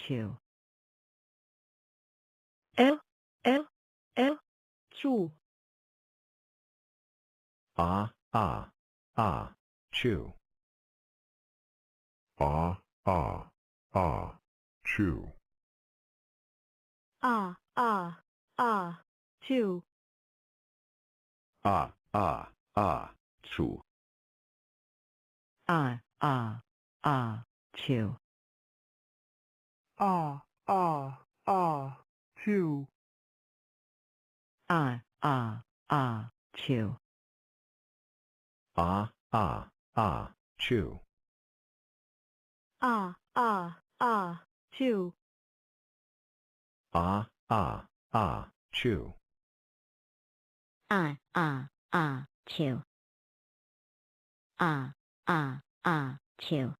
chew. L, L, L, chew. Ah, chew. Ah, chew. Chew. Ah, chew. Chew. Chew. Chew. Ah, chew. Chew. Ah, chew. Chew. Chew.